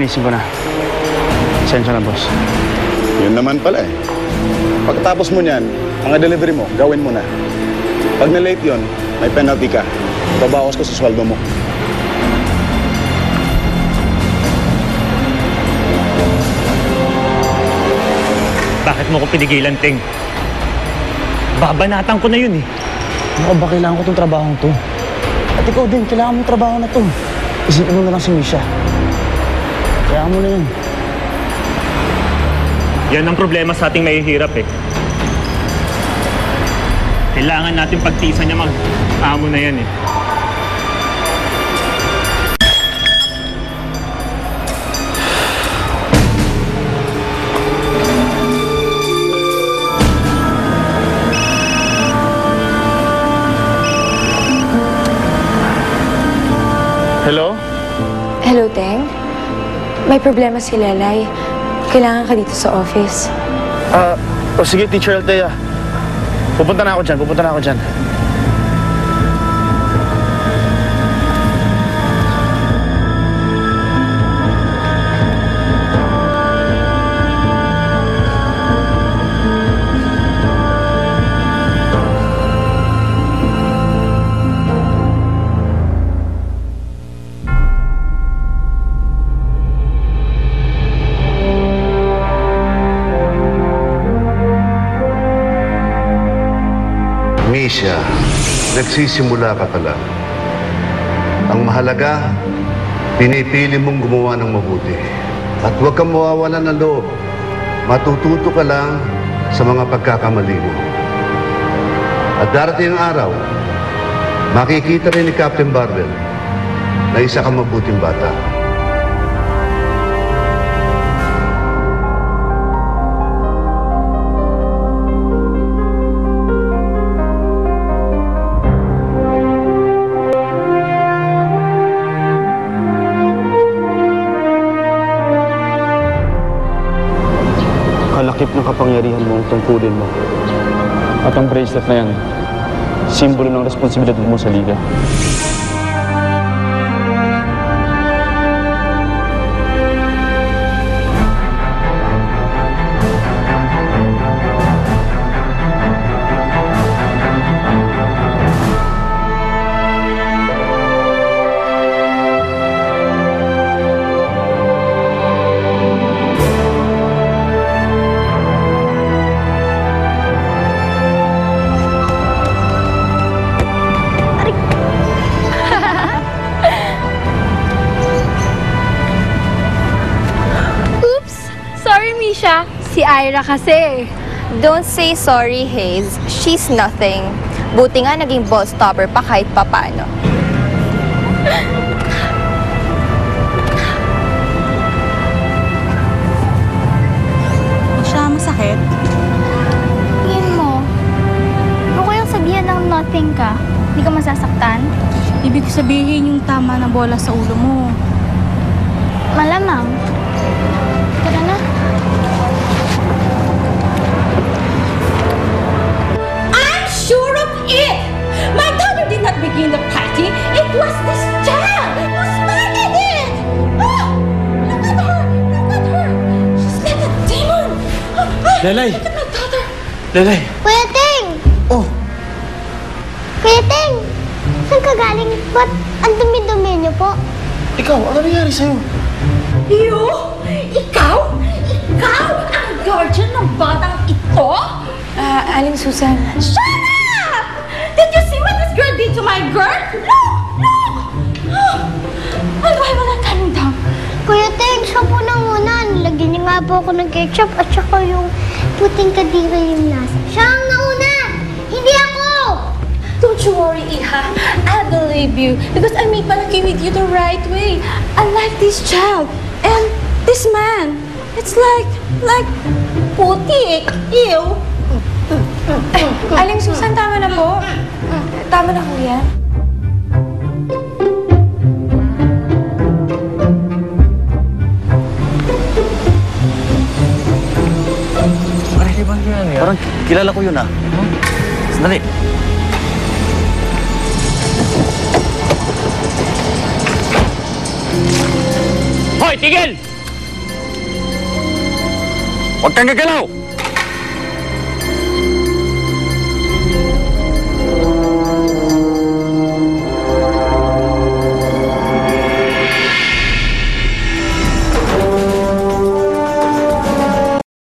lilinisin ko na. Sensya na, boss. Yun naman pala eh. Pagkatapos mo niyan, mga delivery mo, gawin mo na. Pag na-late yun, may penalty ka. Babawas ko sa sweldo mo. Bakit mo ko pinigilan, Ting? Babanatan ko na yun eh. Ano ba, kailangan ko itong trabahong to? At ikaw din, kailangan mo yung trabaho na to. Isipin mo na lang si Misha. Kaya mo na yun. Yan ang problema sa ating mahihirap eh. Kailangan natin pagtiisan niya mag-amo na yan eh. Hello? Hello, Teng. May problema si Lelay. Kailangan ka dito sa office. Sige, Teacher Althea. Pupunta na ako dyan. Misha, nagsisimula ka pa lang. Ang mahalaga, pinipili mong gumawa ng mabuti. At huwag kang mawawalan ng loob. Matututo ka lang sa mga pagkakamali mo. At darating ang araw, makikita rin ni Captain Barbel na isa kang mabuting bata. Kalakip ng kapangyarihan mo ang tungkulin mo. At ang bracelet na yan, simbolo ng responsibilidad mo sa liga. Si Ira kasi. Don't say sorry, Hayes. She's nothing. Buti nga naging ball stopper pa kahit papano. Siya masakit? Tingin mo, kung kayang sabihan ng nothing ka, hindi ka masasaktan? Ibig sabihin yung tama na bola sa ulo mo. Malamang. Tara na. Sure of it! My daughter did not begin the party. It was this child who started it! Oh! Look at her! Look at her! She's like a demon! Lelay! Look at my daughter! Lelay! Kuya Ting! Oh! Kuya Ting! Saan ka galing? Ba't ang dumi-dumi niyo po? Ikaw, ano nangyari sa'yo? You? Ikaw? Ikaw ang guardian ng batang ito? Aling Susan. Shut up! Did you see what this girl did to my girl? Look! Look! Ano ba wala coming down? Kuya Ting, siya po nang una. Nilagyan niya nga po ako ng ketchup at saka yung puting kadira yung lasa. Siya ang nauna! Hindi ako! Don't you worry, Iha. I believe you because I made palagi with you the right way. I like this child and this man. It's like putik. Ew. Aling Susan, tama na po. Tama na po yan. Parang kilala ko yun ah. Sandali. Hoy, tigil! Huwag kang gagalaw!